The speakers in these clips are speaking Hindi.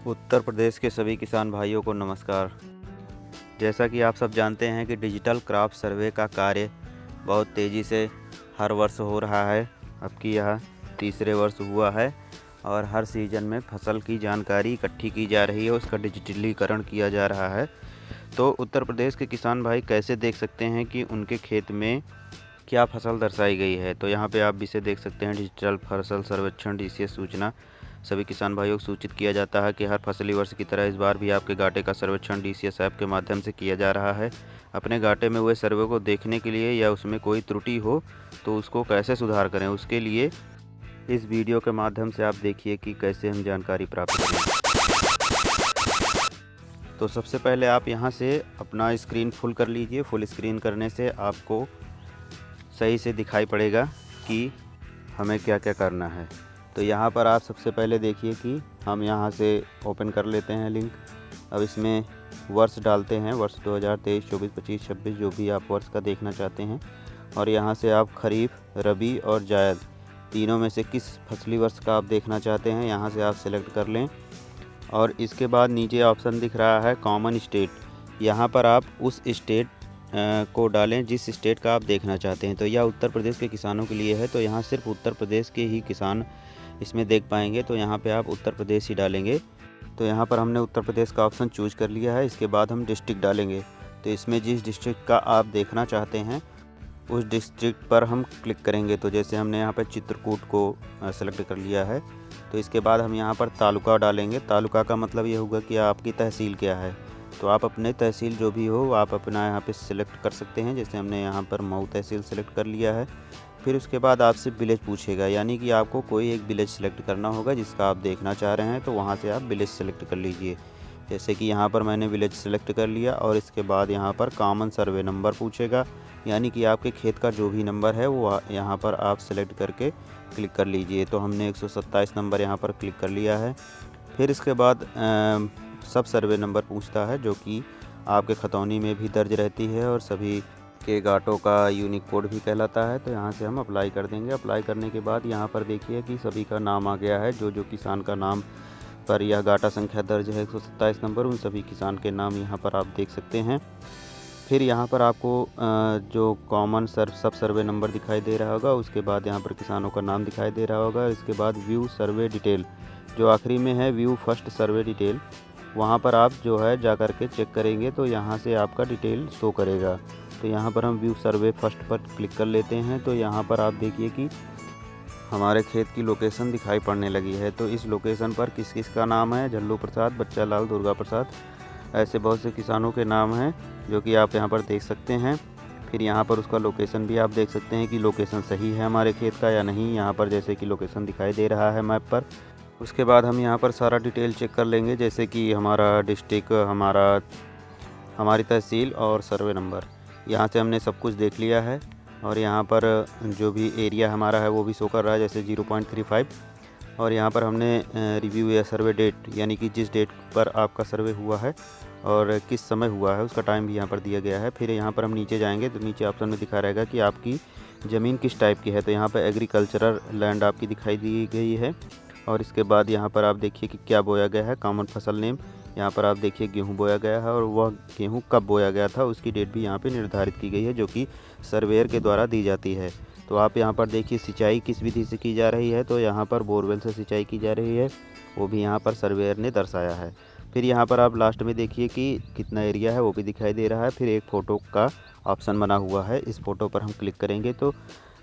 उत्तर प्रदेश के सभी किसान भाइयों को नमस्कार। जैसा कि आप सब जानते हैं कि डिजिटल क्रॉप सर्वे का कार्य बहुत तेज़ी से हर वर्ष हो रहा है। अब की यह तीसरे वर्ष हुआ है और हर सीज़न में फसल की जानकारी इकट्ठी की जा रही है, उसका डिजिटलीकरण किया जा रहा है। तो उत्तर प्रदेश के किसान भाई कैसे देख सकते हैं कि उनके खेत में क्या फसल दर्शाई गई है। तो यहाँ पे आप इसे देख सकते हैं, डिजिटल फसल सर्वेक्षण DCS सूचना। सभी किसान भाइयों को सूचित किया जाता है कि हर फसली वर्ष की तरह इस बार भी आपके घाटे का सर्वेक्षण DCS ऐप के माध्यम से किया जा रहा है। अपने घाटे में हुए सर्वे को देखने के लिए या उसमें कोई त्रुटि हो तो उसको कैसे सुधार करें, उसके लिए इस वीडियो के माध्यम से आप देखिए कि कैसे हम जानकारी प्राप्त करें। तो सबसे पहले आप यहाँ से अपना स्क्रीन फुल कर लीजिए। फुल स्क्रीन करने से आपको सही से दिखाई पड़ेगा कि हमें क्या क्या करना है। तो यहाँ पर आप सबसे पहले देखिए कि हम यहाँ से ओपन कर लेते हैं लिंक। अब इसमें वर्ष डालते हैं, वर्ष 2023, 24, 25, 26 जो भी आप वर्ष का देखना चाहते हैं। और यहाँ से आप खरीफ, रबी और जायद तीनों में से किस फसली वर्ष का आप देखना चाहते हैं, यहाँ से आप सेलेक्ट कर लें। और इसके बाद नीचे ऑप्शन दिख रहा है कॉमन स्टेट, यहाँ पर आप उस स्टेट को डालें जिस स्टेट का आप देखना चाहते हैं। तो यह उत्तर प्रदेश के किसानों के लिए है, तो यहाँ सिर्फ उत्तर प्रदेश के ही किसान इसमें देख पाएंगे। तो यहाँ पे आप उत्तर प्रदेश ही डालेंगे। तो यहाँ पर हमने उत्तर प्रदेश का ऑप्शन चूज कर लिया है। इसके बाद हम डिस्ट्रिक्ट डालेंगे। तो इसमें जिस डिस्ट्रिक्ट का आप देखना चाहते हैं उस डिस्ट्रिक्ट पर हम क्लिक करेंगे। तो जैसे हमने यहाँ पर चित्रकूट को सेलेक्ट कर लिया है, तो इसके बाद हम यहाँ पर तालुका डालेंगे। तालुका का मतलब ये होगा कि आपकी तहसील क्या है। तो आप अपने तहसील जो भी हो आप अपना यहाँ पे सिलेक्ट कर सकते हैं। जैसे हमने यहाँ पर मऊ तहसील सेलेक्ट कर लिया है। फिर उसके बाद आपसे विलेज पूछेगा, यानी कि आपको कोई एक विलेज सेलेक्ट करना होगा जिसका आप देखना चाह रहे हैं। तो वहाँ से आप विलेज सेलेक्ट कर लीजिए। जैसे कि यहाँ पर मैंने विलेज सेलेक्ट कर लिया और इसके बाद यहाँ पर कॉमन सर्वे नंबर पूछेगा, यानी कि आपके खेत का जो भी नंबर है वो यहाँ पर आप सेलेक्ट करके क्लिक कर लीजिए। तो हमने 127 नंबर यहाँ पर क्लिक कर लिया है। फिर इसके बाद सब सर्वे नंबर पूछता है जो कि आपके खतौनी में भी दर्ज रहती है और सभी के घाटों का यूनिक कोड भी कहलाता है। तो यहाँ से हम अप्लाई कर देंगे। अप्लाई करने के बाद यहाँ पर देखिए कि सभी का नाम आ गया है। जो किसान का नाम पर यह घाटा संख्या दर्ज है 127 नंबर, उन सभी किसान के नाम यहाँ पर आप देख सकते हैं। फिर यहाँ पर आपको जो कॉमन सब सर्वे नंबर दिखाई दे रहा होगा, उसके बाद यहाँ पर किसानों का नाम दिखाई दे रहा होगा। इसके बाद व्यू सर्वे डिटेल जो आखिरी में है, व्यू फर्स्ट सर्वे डिटेल, वहाँ पर आप जो है जा कर के चेक करेंगे तो यहाँ से आपका डिटेल शो करेगा। तो यहाँ पर हम व्यू सर्वे फर्स्ट पर क्लिक कर लेते हैं। तो यहाँ पर आप देखिए कि हमारे खेत की लोकेशन दिखाई पड़ने लगी है। तो इस लोकेशन पर किस किस का नाम है, झल्लू प्रसाद, बच्चा लाल, दुर्गा प्रसाद, ऐसे बहुत से किसानों के नाम हैं जो कि आप यहाँ पर देख सकते हैं। फिर यहाँ पर उसका लोकेशन भी आप देख सकते हैं कि लोकेशन सही है हमारे खेत का या नहीं। यहाँ पर जैसे कि लोकेशन दिखाई दे रहा है मैप पर। उसके बाद हम यहाँ पर सारा डिटेल चेक कर लेंगे, जैसे कि हमारा डिस्ट्रिक्ट, हमारी तहसील और सर्वे नंबर। यहाँ से हमने सब कुछ देख लिया है। और यहाँ पर जो भी एरिया हमारा है वो भी शो कर रहा है, जैसे 0.35। और यहाँ पर हमने रिव्यू या सर्वे डेट, यानी कि जिस डेट पर आपका सर्वे हुआ है और किस समय हुआ है उसका टाइम भी यहाँ पर दिया गया है। फिर यहाँ पर हम नीचे जाएंगे तो नीचे ऑप्शन में दिखा रहेगा कि आपकी ज़मीन किस टाइप की है। तो यहाँ पर एग्रीकल्चरल लैंड आपकी दिखाई दी गई है। और इसके बाद यहाँ पर आप देखिए कि क्या बोया गया है, कॉमन फसल नेम। यहाँ पर आप देखिए गेहूँ बोया गया है और वह गेहूँ कब बोया गया था उसकी डेट भी यहाँ पे निर्धारित की गई है, जो कि सर्वेयर के द्वारा दी जाती है। तो आप यहाँ पर देखिए सिंचाई किस विधि से की जा रही है। तो यहाँ पर बोरवेल से सिंचाई की जा रही है, वो भी यहाँ पर सर्वेयर ने दर्शाया है। फिर यहाँ पर आप लास्ट में देखिए कि कितना एरिया है वो भी दिखाई दे रहा है। फिर एक फ़ोटो का ऑप्शन बना हुआ है, इस फ़ोटो पर हम क्लिक करेंगे तो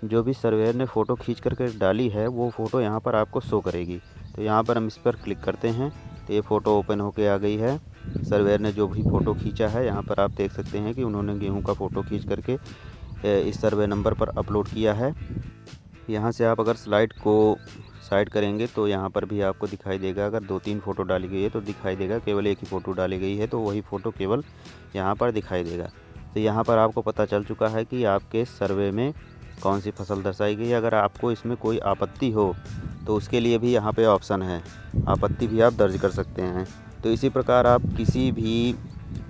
जो भी सर्वेयर ने फ़ोटो खींच करके डाली है वो फ़ोटो यहाँ पर आपको शो करेगी। तो यहाँ पर हम इस पर क्लिक करते हैं तो ये फ़ोटो ओपन होके आ गई है। सर्वेयर ने जो भी फ़ोटो खींचा है यहाँ पर आप देख सकते हैं कि उन्होंने गेहूं का फ़ोटो खींच करके इस सर्वे नंबर पर अपलोड किया है। यहाँ से आप अगर स्लाइड को साइड करेंगे तो यहाँ पर भी आपको दिखाई देगा, अगर 2-3 फ़ोटो डाली गई है तो दिखाई देगा केवल एक ही फ़ोटो डाली गई है तो वही फ़ोटो केवल यहाँ पर दिखाई देगा। तो यहाँ पर आपको पता चल चुका है कि आपके सर्वे में कौन सी फसल दर्शाई गई है। अगर आपको इसमें कोई आपत्ति हो तो उसके लिए भी यहाँ पे ऑप्शन है, आपत्ति भी आप दर्ज कर सकते हैं। तो इसी प्रकार आप किसी भी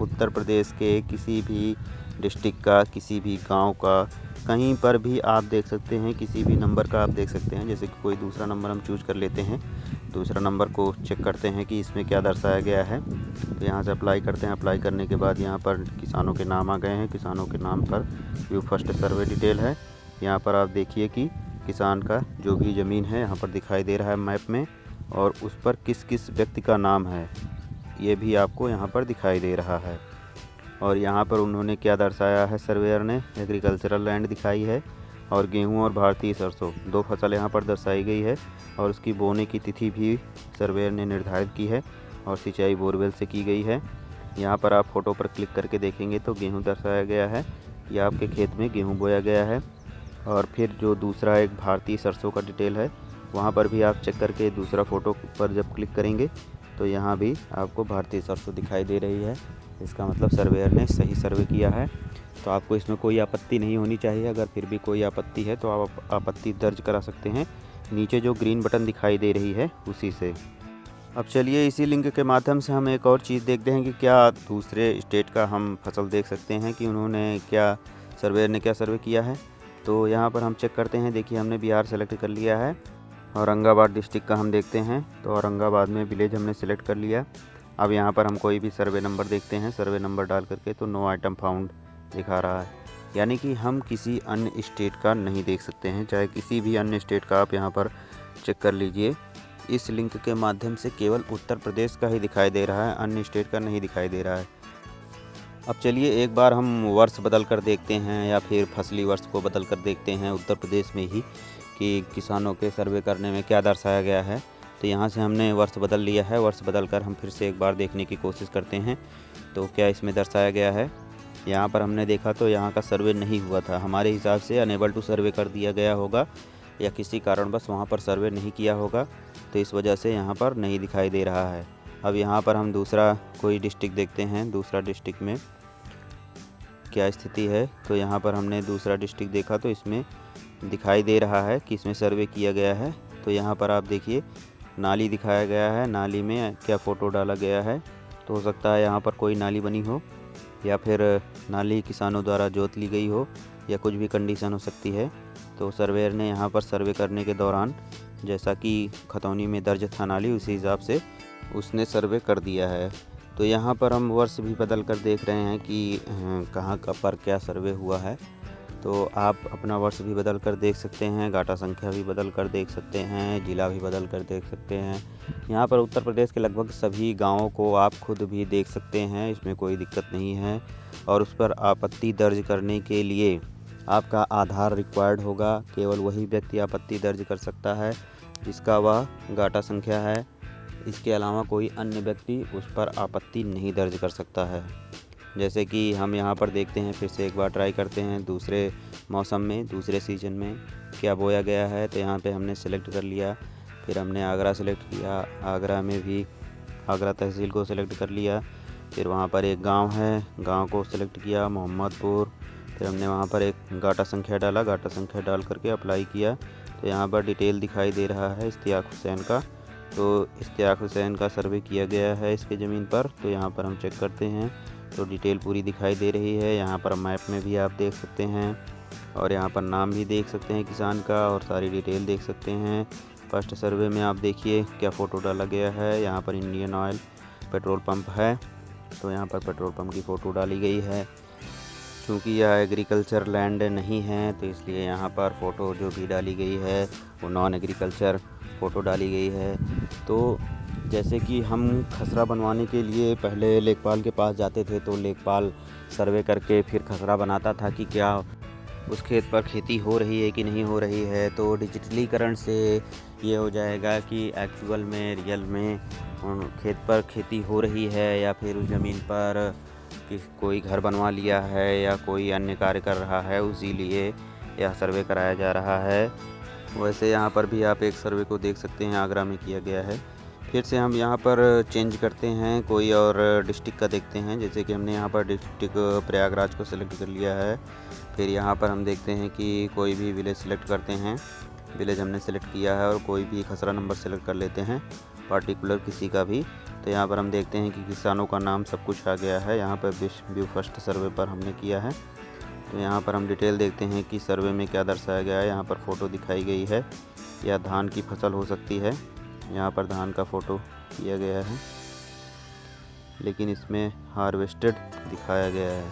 उत्तर प्रदेश के किसी भी डिस्ट्रिक्ट का, किसी भी गांव का, कहीं पर भी आप देख सकते हैं, किसी भी नंबर का आप देख सकते हैं। जैसे कि कोई दूसरा नंबर हम चूज़ कर लेते हैं दूसरा नंबर को चेक करते हैं कि इसमें क्या दर्शाया गया है। तो यहाँ से अप्लाई करते हैं। अप्लाई करने के बाद यहाँ पर किसानों के नाम आ गए हैं। किसानों के नाम पर व्यू फर्स्ट सर्वे डिटेल है। यहाँ पर आप देखिए कि किसान का जो भी ज़मीन है यहाँ पर दिखाई दे रहा है मैप में, और उस पर किस किस व्यक्ति का नाम है ये भी आपको यहाँ पर दिखाई दे रहा है। और यहाँ पर उन्होंने क्या दर्शाया है, सर्वेयर ने एग्रीकल्चरल लैंड दिखाई है, और गेहूं और भारतीय सरसों 2 फसल यहाँ पर दर्शाई गई है, और उसकी बोने की तिथि भी सर्वेयर ने निर्धारित की है, और सिंचाई बोरवेल से की गई है। यहाँ पर आप फ़ोटो पर क्लिक करके देखेंगे तो गेहूं दर्शाया गया है, ये आपके खेत में गेहूं बोया गया है। और फिर जो दूसरा एक भारतीय सरसों का डिटेल है, वहाँ पर भी आप चेक करके दूसरा फ़ोटो पर जब क्लिक करेंगे तो यहाँ भी आपको भारतीय सरसों दिखाई दे रही है। इसका मतलब सर्वेयर ने सही सर्वे किया है। तो आपको इसमें कोई आपत्ति नहीं होनी चाहिए। अगर फिर भी कोई आपत्ति है तो आप आपत्ति दर्ज करा सकते हैं नीचे जो ग्रीन बटन दिखाई दे रही है उसी से। अब चलिए इसी लिंक के माध्यम से हम एक और चीज़ देखते हैं कि क्या दूसरे स्टेट का हम फसल देख सकते हैं कि उन्होंने क्या, सर्वेयर ने क्या सर्वे किया है। तो यहाँ पर हम चेक करते हैं। देखिए हमने बिहार सेलेक्ट कर लिया है। औरंगाबाद डिस्ट्रिक्ट का हम देखते हैं तो औरंगाबाद में विलेज हमने सेलेक्ट कर लिया। अब यहाँ पर हम कोई भी सर्वे नंबर देखते हैं, सर्वे नंबर डाल करके तो नो आइटम फाउंड दिखा रहा है, यानी कि हम किसी अन्य स्टेट का नहीं देख सकते हैं। चाहे किसी भी अन्य स्टेट का आप यहाँ पर चेक कर लीजिए। इस लिंक के माध्यम से केवल उत्तर प्रदेश का ही दिखाई दे रहा है, अन्य स्टेट का नहीं दिखाई दे रहा है। अब चलिए एक बार हम वर्ष बदल कर देखते हैं, या फिर फसली वर्ष को बदल कर देखते हैं उत्तर प्रदेश में ही, कि किसानों के सर्वे करने में क्या दर्शाया गया है। तो यहाँ से हमने वर्ष बदल लिया है। वर्ष बदल कर हम फिर से एक बार देखने की कोशिश करते हैं तो क्या इसमें दर्शाया गया है। यहाँ पर हमने देखा तो यहाँ का सर्वे नहीं हुआ था, हमारे हिसाब से अनेबल टू सर्वे कर दिया गया होगा, या किसी कारणवश वहाँ पर सर्वे नहीं किया होगा, तो इस वजह से यहाँ पर नहीं दिखाई दे रहा है। अब यहाँ पर हम दूसरा कोई डिस्ट्रिक्ट देखते हैं, दूसरा डिस्ट्रिक्ट में क्या स्थिति है। तो यहाँ पर हमने दूसरा डिस्ट्रिक्ट देखा तो इसमें दिखाई दे रहा है कि इसमें सर्वे किया गया है। तो यहाँ पर आप देखिए नाली दिखाया गया है, नाली में क्या फ़ोटो डाला गया है। तो हो सकता है यहाँ पर कोई नाली बनी हो, या फिर नाली किसानों द्वारा जोत ली गई हो, या कुछ भी कंडीशन हो सकती है। तो सर्वेयर ने यहाँ पर सर्वे करने के दौरान जैसा कि खतौनी में दर्ज था नाली, उसी हिसाब से उसने सर्वे कर दिया है। तो यहाँ पर हम वर्ष भी बदल कर देख रहे हैं कि कहाँ का पर क्या सर्वे हुआ है। तो आप अपना वर्ष भी बदल कर देख सकते हैं, गाटा संख्या भी बदल कर देख सकते हैं, ज़िला भी बदल कर देख सकते हैं। यहाँ पर उत्तर प्रदेश के लगभग सभी गांवों को आप खुद भी देख सकते हैं, इसमें कोई दिक्कत नहीं है। और उस पर आपत्ति दर्ज करने के लिए आपका आधार रिक्वायर्ड होगा। केवल वही व्यक्ति आपत्ति दर्ज कर सकता है जिसका वह गाटा संख्या है। इसके अलावा कोई अन्य व्यक्ति उस पर आपत्ति नहीं दर्ज कर सकता है। जैसे कि हम यहाँ पर देखते हैं, फिर से एक बार ट्राई करते हैं दूसरे मौसम में, दूसरे सीजन में क्या बोया गया है। तो यहाँ पे हमने सेलेक्ट कर लिया, फिर हमने आगरा सेलेक्ट किया, आगरा में भी आगरा तहसील को सेलेक्ट कर लिया। फिर वहाँ पर एक गांव है, गांव को सेलेक्ट किया, मोहम्मदपुर। फिर हमने वहाँ पर एक गाटा संख्या डाला, गाटा संख्या डाल करके अप्लाई किया। तो यहाँ पर डिटेल दिखाई दे रहा है इश्तियाक हुसैन का। तो इश्तियाक हुसैन का सर्वे किया गया है इसके ज़मीन पर। तो यहाँ पर हम चेक करते हैं तो डिटेल पूरी दिखाई दे रही है। यहाँ पर मैप में भी आप देख सकते हैं, और यहाँ पर नाम भी देख सकते हैं किसान का, और सारी डिटेल देख सकते हैं। फर्स्ट सर्वे में आप देखिए क्या फ़ोटो डाला गया है। यहाँ पर इंडियन ऑयल पेट्रोल पंप है, तो यहाँ पर पेट्रोल पंप की फ़ोटो डाली गई है। क्योंकि यह एग्रीकल्चर लैंड नहीं है तो इसलिए यहाँ पर फ़ोटो जो भी डाली गई है वो नॉन एग्रीकल्चर फ़ोटो डाली गई है। तो जैसे कि हम खसरा बनवाने के लिए पहले लेखपाल के पास जाते थे, तो लेखपाल सर्वे करके फिर खसरा बनाता था कि क्या उस खेत पर खेती हो रही है कि नहीं हो रही है। तो डिजिटलीकरण से ये हो जाएगा कि एक्चुअल में, रियल में खेत पर खेती हो रही है, या फिर उस ज़मीन पर कि कोई घर बनवा लिया है या कोई अन्य कार्य कर रहा है, उसी लिए यह सर्वे कराया जा रहा है। वैसे यहाँ पर भी आप एक सर्वे को देख सकते हैं, आगरा में किया गया है। फिर से हम यहाँ पर चेंज करते हैं, कोई और डिस्ट्रिक्ट का देखते हैं। जैसे कि हमने यहाँ पर डिस्ट्रिक्ट प्रयागराज को सिलेक्ट कर लिया है। फिर यहाँ पर हम देखते हैं कि कोई भी विलेज सेलेक्ट करते हैं, विलेज हमने सेलेक्ट किया है, और कोई भी खसरा नंबर सेलेक्ट कर लेते हैं, पार्टिकुलर किसी का भी। तो यहाँ पर हम देखते हैं कि किसानों का नाम सब कुछ आ गया है। यहाँ पर व्यू फर्स्ट सर्वे पर हमने किया है। तो यहाँ पर हम डिटेल देखते हैं कि सर्वे में क्या दर्शाया गया है। यहाँ पर फ़ोटो दिखाई गई है, या धान की फसल हो सकती है। यहाँ पर धान का फ़ोटो किया गया है, लेकिन इसमें हार्वेस्टेड दिखाया गया है।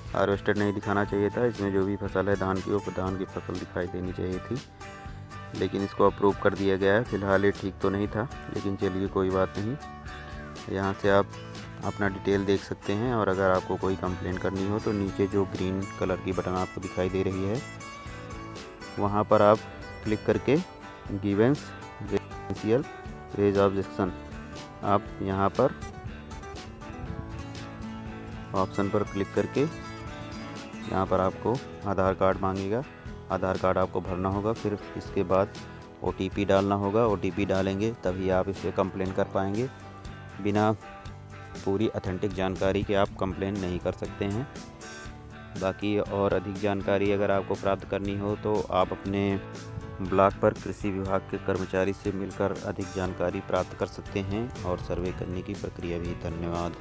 हार्वेस्टेड नहीं दिखाना चाहिए था, इसमें जो भी फसल है धान की, वो धान की फसल दिखाई देनी चाहिए थी, लेकिन इसको अप्रूव कर दिया गया है। फ़िलहाल ये ठीक तो नहीं था, लेकिन चलिए कोई बात नहीं। यहाँ से आप अपना डिटेल देख सकते हैं, और अगर आपको कोई कंप्लेंट करनी हो तो नीचे जो ग्रीन कलर की बटन आपको दिखाई दे रही है, वहाँ पर आप क्लिक करके ग्रीवेंस रेजिडेंशियल रेज ऑब्जेक्शन, आप यहाँ पर ऑप्शन पर क्लिक करके यहाँ पर आपको आधार कार्ड मांगेगा। आधार कार्ड आपको भरना होगा, फिर इसके बाद OTP डालना होगा। OTP डालेंगे तभी आप इस पर कंप्लेन कर पाएंगे। बिना पूरी ऑथेंटिक जानकारी के आप कंप्लेन नहीं कर सकते हैं। बाकी और अधिक जानकारी अगर आपको प्राप्त करनी हो तो आप अपने ब्लॉक पर कृषि विभाग के कर्मचारी से मिलकर अधिक जानकारी प्राप्त कर सकते हैं और सर्वे करने की प्रक्रिया भी। धन्यवाद।